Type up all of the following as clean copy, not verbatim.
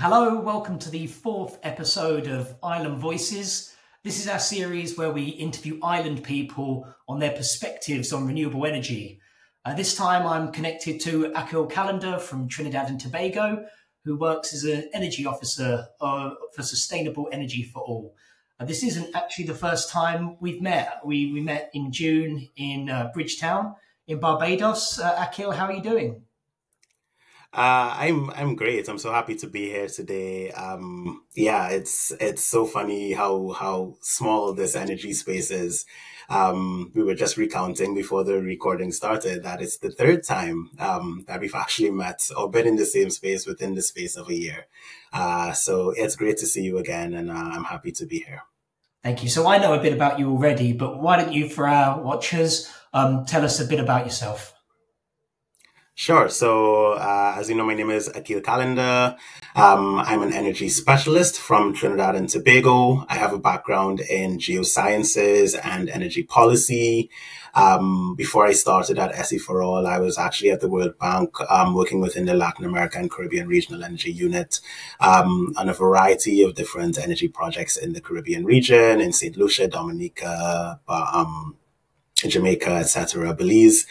Hello, welcome to the fourth episode of Island Voices. This is our series where we interview island people on their perspectives on renewable energy. This time I'm connected to Akil Callender from Trinidad and Tobago, who works as an energy officer for Sustainable Energy for All. This isn't actually the first time we've met. We met in June in Bridgetown in Barbados. Akil, how are you doing? I'm great. I'm so happy to be here today. Yeah, it's so funny how small this energy space is. We were just recounting before the recording started that it's the third time that we've actually met or been in the same space within the space of a year. So it's great to see you again, and I'm happy to be here. Thank you. So I know a bit about you already, but why don't you, for our watchers, tell us a bit about yourself? Sure. So, as you know, my name is Akil Callender. I'm an energy specialist from Trinidad and Tobago. I have a background in geosciences and energy policy. Before I started at SEforALL, I was actually at the World Bank, working within the Latin America and Caribbean Regional Energy Unit, on a variety of different energy projects in the Caribbean region, in St. Lucia, Dominica, Jamaica, etc., Belize.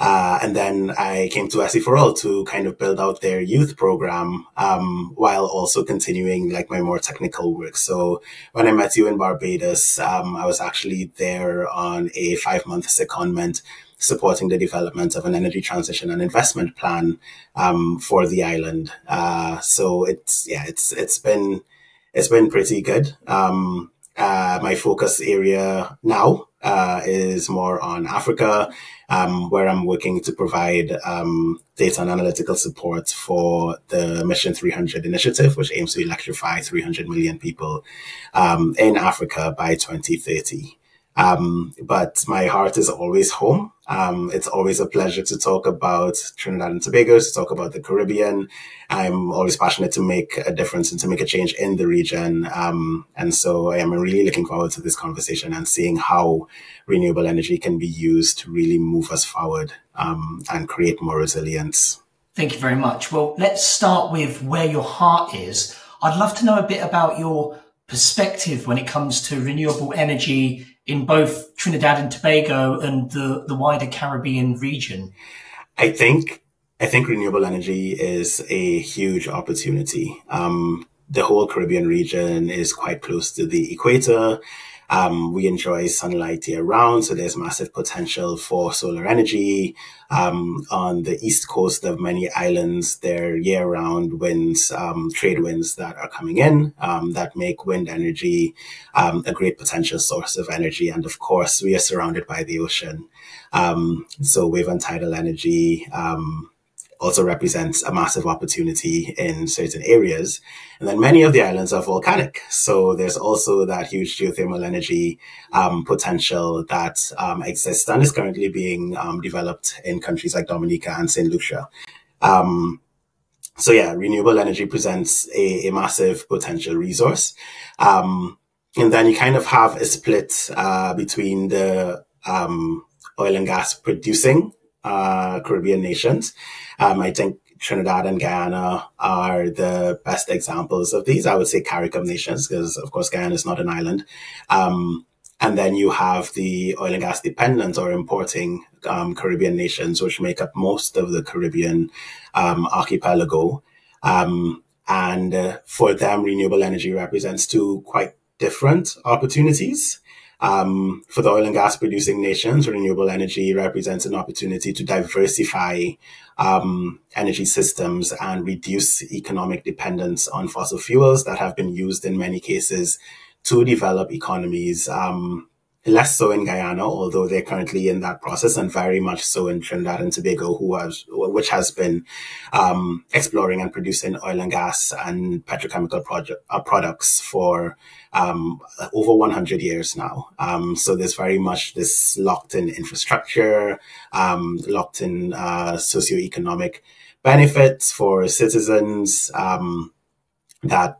And then I came to SEforALL to kind of build out their youth program, while also continuing like my more technical work. So when I met you in Barbados, I was actually there on a 5-month secondment supporting the development of an energy transition and investment plan, for the island. So it's been pretty good. My focus area now is more on Africa, where I'm working to provide data and analytical support for the Mission 300 initiative, which aims to electrify 300 million people in Africa by 2030. But my heart is always home. It's always a pleasure to talk about Trinidad and Tobago, to talk about the Caribbean. I'm always passionate to make a difference and to make a change in the region. And so I am really looking forward to this conversation and seeing how renewable energy can be used to really move us forward, and create more resilience. Thank you very much. Well, let's start with where your heart is. I'd love to know a bit about your perspective when it comes to renewable energy in both Trinidad and Tobago and the wider Caribbean region. I think renewable energy is a huge opportunity. The whole Caribbean region is quite close to the equator. We enjoy sunlight year round, so there's massive potential for solar energy. On the east coast of many islands, there are year-round winds, trade winds that are coming in, that make wind energy a great potential source of energy. And of course, we are surrounded by the ocean. So wave and tidal energy also represents a massive opportunity in certain areas. And then many of the islands are volcanic. So there's also that huge geothermal energy potential that exists and is currently being developed in countries like Dominica and St. Lucia. So yeah, renewable energy presents a massive potential resource. And then you kind of have a split between the oil and gas producing Caribbean nations. I think Trinidad and Guyana are the best examplos of these. I would say CARICOM nations, because of course Guyana is not an island. And then you have the oil and gas dependent or importing Caribbean nations, which make up most of the Caribbean archipelago. And for them, renewable energy represents two quite different opportunities. For the oil and gas producing nations, renewable energy represents an opportunity to diversify energy systems and reduce economic dependence on fossil fuels that have been used in many cases to develop economies. Less so in Guyana, although they're currently in that process, and very much so in Trinidad and Tobago, which has been exploring and producing oil and gas and petrochemical products for over 100 years now. So there's very much this locked-in infrastructure, locked-in socioeconomic benefits for citizens that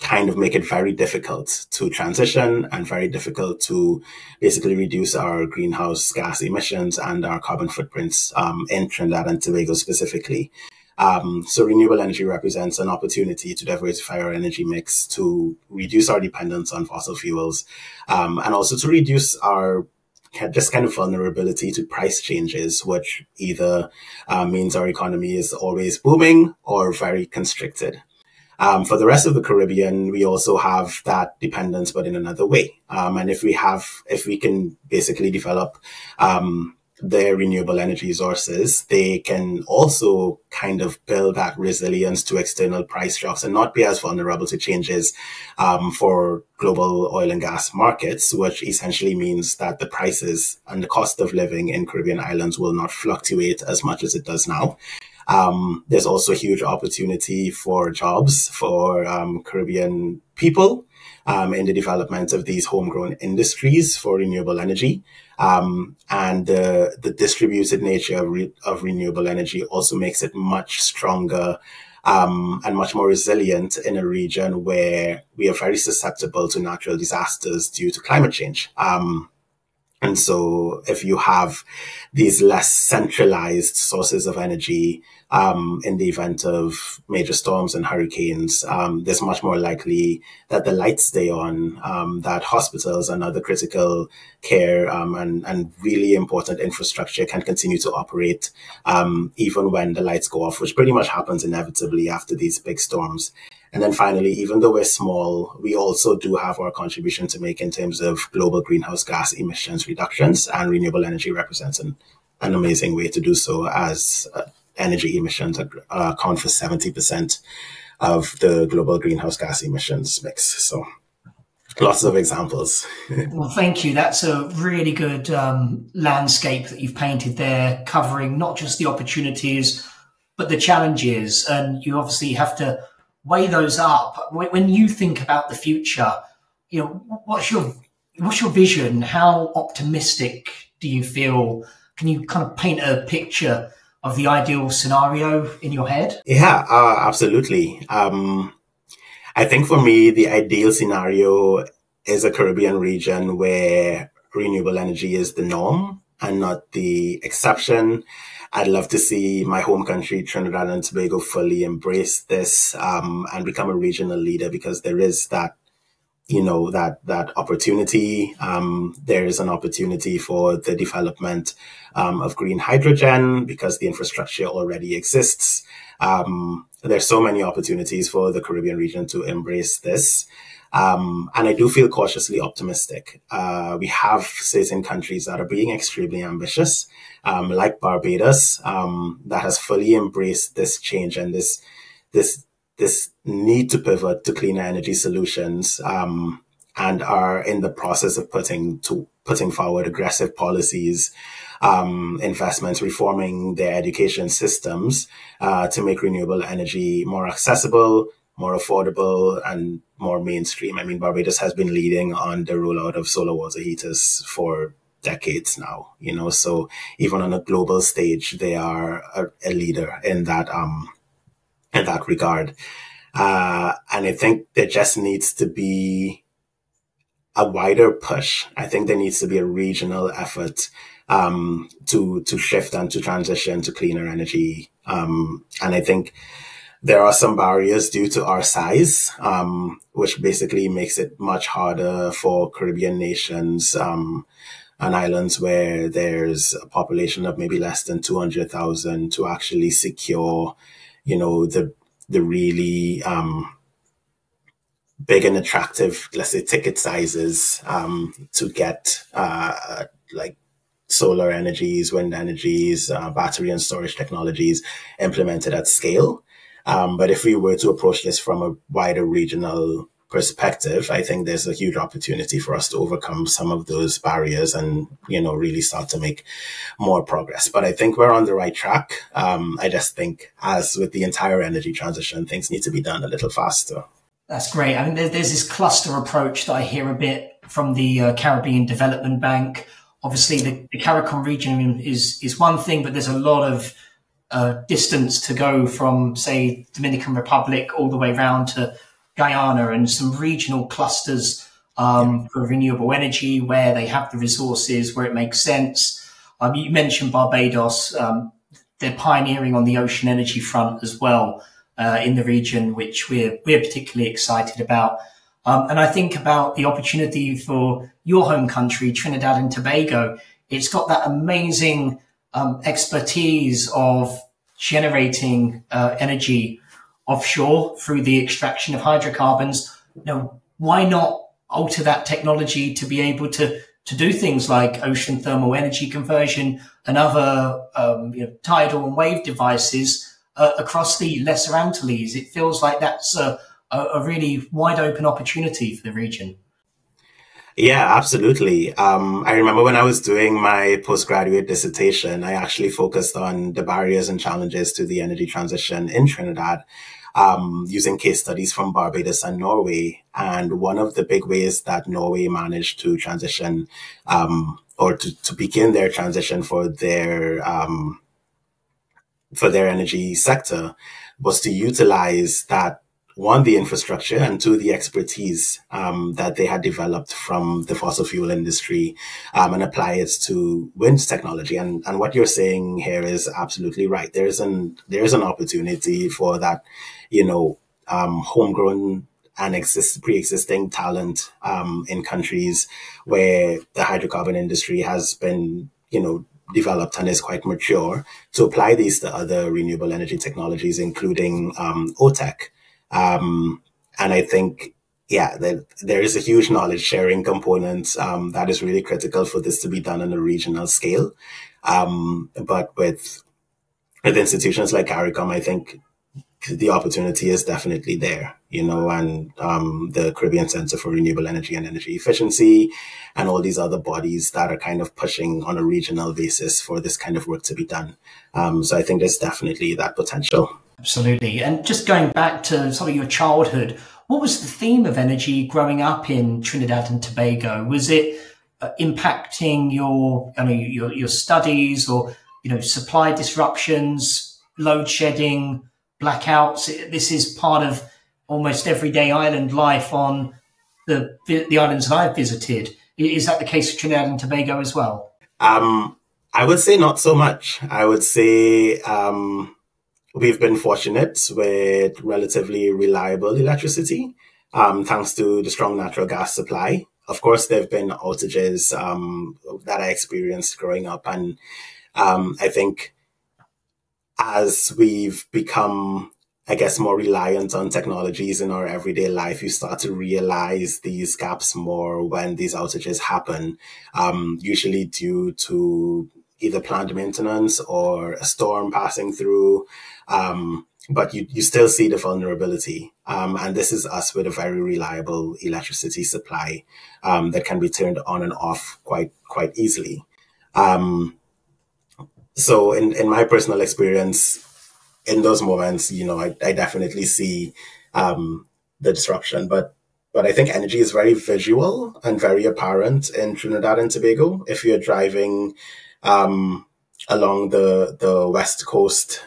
kind of make it very difficult to transition and very difficult to basically reduce our greenhouse gas emissions and our carbon footprints in Trinidad and Tobago specifically. So renewable energy represents an opportunity to diversify our energy mix, to reduce our dependence on fossil fuels, and also to reduce our just kind of vulnerability to price changes, which either means our economy is always booming or very constricted. For the rest of the Caribbean, we also have that dependence, but in another way. And if we can basically develop their renewable energy sources, they can also kind of build that resilience to external price shocks and not be as vulnerable to changes for global oil and gas markets, which essentially means that the prices and the cost of living in Caribbean islands will not fluctuate as much as it does now. There's also a huge opportunity for jobs for Caribbean people in the development of these homegrown industries for renewable energy. And the distributed nature of renewable energy also makes it much stronger and much more resilient in a region where we are very susceptible to natural disasters due to climate change. And so if you have these less centralized sources of energy in the event of major storms and hurricanes, there's much more likely that the lights stay on, that hospitals and other critical care and really important infrastructure can continue to operate even when the lights go off, which pretty much happens inevitably after these big storms. And then finally, even though we're small, we also do have our contribution to make in terms of global greenhouse gas emissions reductions, and renewable energy represents an amazing way to do so, as energy emissions account for 70% of the global greenhouse gas emissions mix. So lots of examples. Well, thank you. That's a really good landscape that you've painted there, covering not just the opportunities, but the challenges. And you obviously have to weigh those up. When you think about the future, what's your vision? How optimistic do you feel? Can you kind of paint a picture of the ideal scenario in your head? Yeah, absolutely. I think for me, the ideal scenario is a Caribbean region where renewable energy is the norm and not the exception. I'd love to see my home country, Trinidad and Tobago, fully embrace this and become a regional leader, because there is that, that opportunity. There is an opportunity for the development of green hydrogen because the infrastructure already exists. There's so many opportunities for the Caribbean region to embrace this. And I do feel cautiously optimistic. We have certain countries that are being extremely ambitious, like Barbados, that has fully embraced this change and this need to pivot to cleaner energy solutions, and are in the process of putting forward aggressive policies, investments, reforming their education systems to make renewable energy more accessible, more affordable, and more mainstream. I mean, Barbados has been leading on the rollout of solar water heaters for decades now, so even on a global stage, they are a leader in that regard. And I think there just needs to be a wider push. I think there needs to be a regional effort to shift and to transition to cleaner energy. And I think there are some barriers due to our size, which basically makes it much harder for Caribbean nations and islands where there's a population of maybe less than 200,000 to actually secure, the really big and attractive, let's say, ticket sizes to get like solar energies, wind energies, battery and storage technologies implemented at scale. But if we were to approach this from a wider regional perspective, I think there's a huge opportunity for us to overcome some of those barriers and, really start to make more progress. But I think we're on the right track. I just think, as with the entire energy transition, things need to be done a little faster. That's great. I mean, there's this cluster approach that I hear a bit from the Caribbean Development Bank. Obviously, the CARICOM region is one thing, but there's a lot of distance to go from, say, Dominican Republic all the way around to Guyana, and some regional clusters for renewable energy where they have the resources, where it makes sense. You mentioned Barbados. they're pioneering on the ocean energy front as well in the region, which we're particularly excited about. And I think about the opportunity for your home country, Trinidad and Tobago. It's got that amazing expertise of generating energy offshore through the extraction of hydrocarbons. Why not alter that technology to be able to do things like ocean thermal energy conversion and other tidal and wave devices across the Lesser Antilles? It feels like that's a really wide open opportunity for the region. Yeah, absolutely. I remember when I was doing my postgraduate dissertation, I actually focused on the barriers and challenges to the energy transition in Trinidad, using case studies from Barbados and Norway. And one of the big ways that Norway managed to transition, or to begin their transition for their energy sector, was to utilize that, one, the infrastructure, and two, the expertise that they had developed from the fossil fuel industry, and apply it to wind technology. And what you're saying here is absolutely right. There is an opportunity for that, homegrown and pre-existing talent in countries where the hydrocarbon industry has been, developed and is quite mature, to apply these to other renewable energy technologies, including OTEC. And I think, there is a huge knowledge sharing component that is really critical for this to be done on a regional scale. But with institutions like CARICOM, I think the opportunity is definitely there, and the Caribbean Center for Renewable Energy and Energy Efficiency, and all these other bodies that are kind of pushing on a regional basis for this kind of work to be done. So I think there's definitely that potential. Absolutely. And just going back to sort of your childhood, what was the theme of energy growing up in Trinidad and Tobago? Was it impacting your studies, or, supply disruptions, load shedding, blackouts? This is part of almost everyday island life on the islands that I've visited. Is that the case for Trinidad and Tobago as well? I would say not so much. I would say we've been fortunate with relatively reliable electricity, thanks to the strong natural gas supply. Of course, there have been outages that I experienced growing up. And I think as we've become, I guess, more reliant on technologies in our everyday life, you start to realize these gaps more when these outages happen, usually due to either planned maintenance or a storm passing through. But you still see the vulnerability. And this is us with a very reliable electricity supply that can be turned on and off quite easily. So in my personal experience, in those moments, I definitely see the disruption. But I think energy is very visual and very apparent in Trinidad and Tobago. If you're driving along the west coast,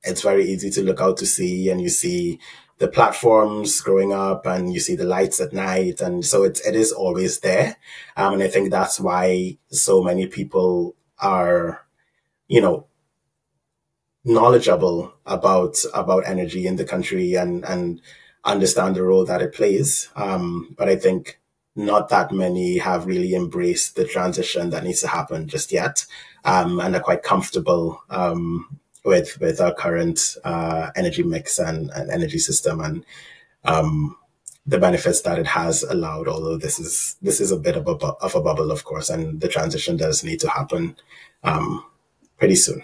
it's very easy to look out to sea, and you see the platforms growing up, and you see the lights at night, and so it is always there. And I think that's why so many people are, knowledgeable about energy in the country and understand the role that it plays. But I think not that many have really embraced the transition that needs to happen just yet, and are quite comfortable with our current energy mix and energy system, and the benefits that it has allowed. Although this is a bit of a bubble, of course, and the transition does need to happen pretty soon.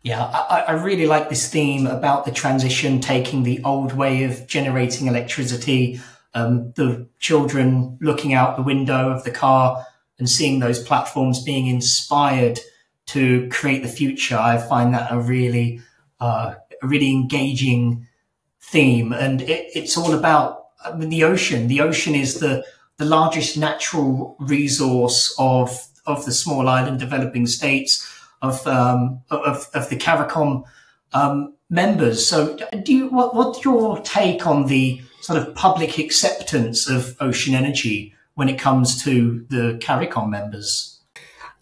Yeah, I really like this theme about the transition, taking the old way of generating electricity, the children looking out the window of the car and seeing those platforms being inspired to create the future. I find that a really engaging theme. And it's all about the ocean. The ocean is the largest natural resource of the small island developing states, of the CARICOM members. So what's your take on the sort of public acceptance of ocean energy when it comes to the CARICOM members?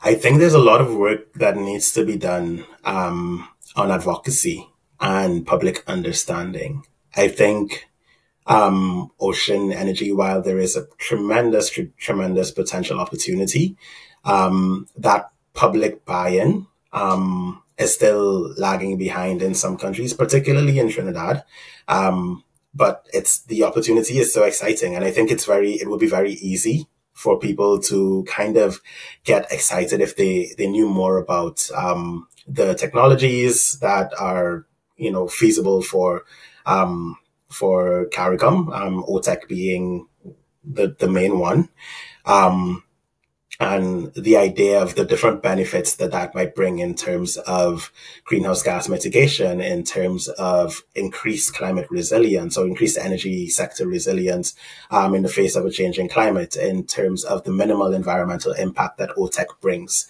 I think there's a lot of work that needs to be done on advocacy and public understanding. I think ocean energy, while there is a tremendous potential opportunity, that public buy-in is still lagging behind in some countries, particularly in Trinidad. But the opportunity is so exciting, and I think it would be very easy for people to kind of get excited if they knew more about the technologies that are feasible for CARICOM, OTEC being the main one. And the idea of the different benefits that might bring in terms of greenhouse gas mitigation, in terms of increased climate resilience or increased energy sector resilience in the face of a changing climate, in terms of the minimal environmental impact that OTEC brings.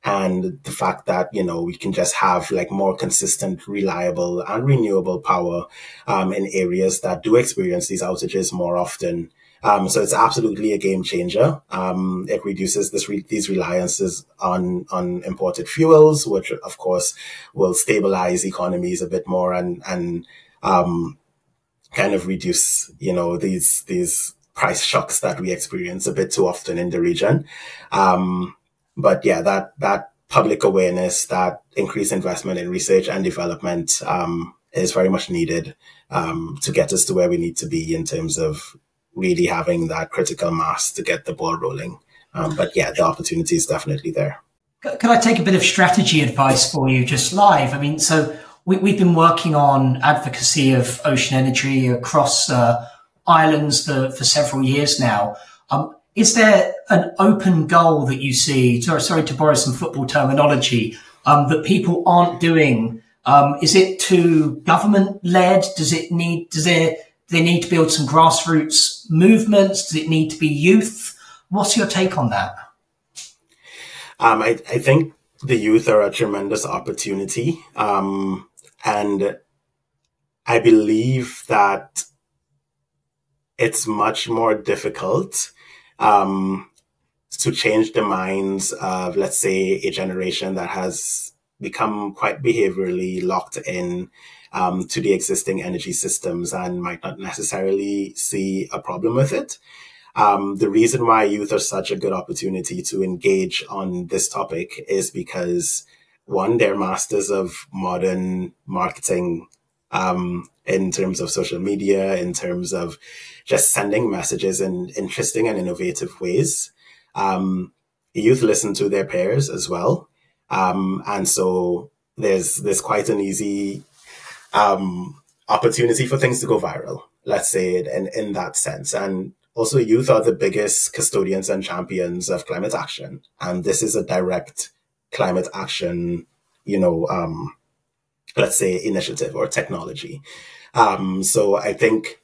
And the fact that, we can just have like more consistent, reliable and renewable power in areas that do experience these outages more often. So it's absolutely a game changer. It reduces these reliances on imported fuels, which of course will stabilize economies a bit more and kind of reduce, these price shocks that we experience a bit too often in the region. But yeah, that public awareness, that increased investment in research and development is very much needed to get us to where we need to be in terms of really having that critical mass to get the ball rolling. But yeah, the opportunity is definitely there. Can I take a bit of strategy advice for you just live? I mean, so we've been working on advocacy of ocean energy across islands for several years now. Is there an open goal that you see, sorry to borrow some football terminology, that people aren't doing? Is it too government-led? Do they need to build some grassroots movements? Does it need to be youth? What's your take on that? I think the youth are a tremendous opportunity. And I believe that it's much more difficult to change the minds of, let's say, a generation that has become quite behaviorally locked in to the existing energy systems and might not necessarily see a problem with it. The reason why youth are such a good opportunity to engage on this topic is because, one, they're masters of modern marketing in terms of social media, in terms of just sending messages in interesting and innovative ways. Youth listen to their peers as well. And so there's quite an easy opportunity for things to go viral, let's say it in that sense. And also youth are the biggest custodians and champions of climate action. And this is a direct climate action, let's say initiative or technology. So I think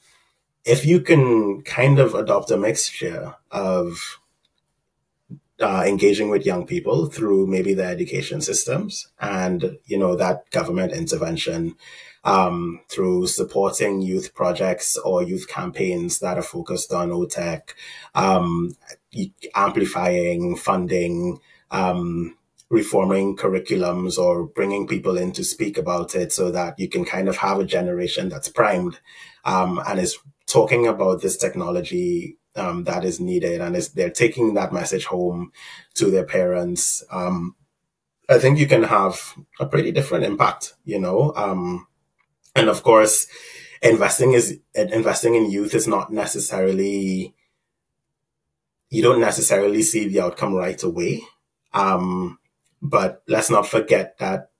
if you can kind of adopt a mixture of engaging with young people through maybe the education systems and, that government intervention, through supporting youth projects or youth campaigns that are focused on OTEC, amplifying funding, reforming curriculums or bringing people in to speak about it so that you can kind of have a generation that's primed and is talking about this technology that is needed, and they're taking that message home to their parents. I think you can have a pretty different impact, and of course, investing in youth is not necessarily, you don't necessarily see the outcome right away. But let's not forget that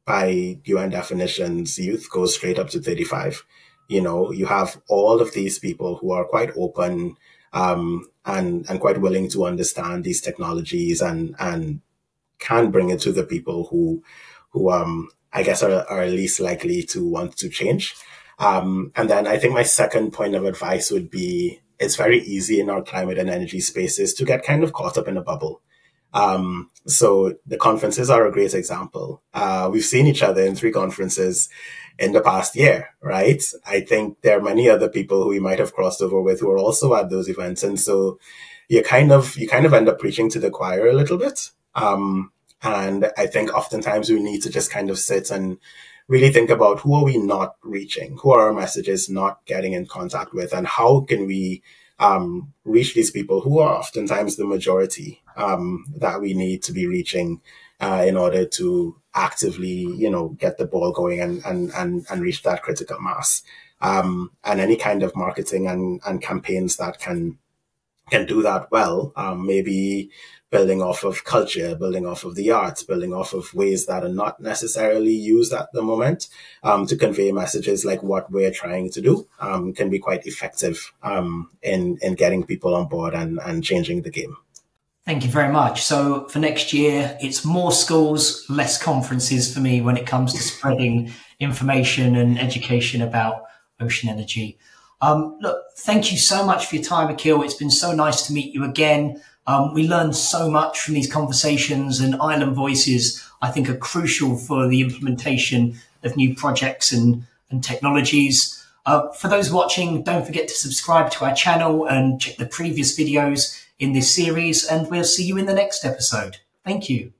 by UN definitions, youth goes straight up to 35. You have all of these people who are quite open and quite willing to understand these technologies and can bring it to the people who I guess are least likely to want to change. And then I think my second point of advice would be, it's very easy in our climate and energy spaces to get kind of caught up in a bubble. So the conferences are a great example. We've seen each other in 3 conferences in the past year, right? I think there are many other people who we might have crossed over with who are also at those events. And so, you kind of end up preaching to the choir a little bit. And I think oftentimes we need to just kind of sit and really think about who are we not reaching, who are our messages not getting in contact with, and how can we reach these people who are oftentimes the majority that we need to be reaching in order to actively, get the ball going and reach that critical mass. And any kind of marketing and campaigns that can do that well, maybe building off of culture, building off of the arts, building off of ways that are not necessarily used at the moment to convey messages like what we're trying to do can be quite effective in getting people on board and changing the game. Thank you very much. So for next year, it's more schools, less conferences for me when it comes to spreading information and education about ocean energy. Look, thank you so much for your time, Akil. It's been so nice to meet you again. We learned so much from these conversations, and Island Voices, I think, are crucial for the implementation of new projects and technologies. For those watching, don't forget to subscribe to our channel and check the previous videos in this series, and we'll see you in the next episode. Thank you.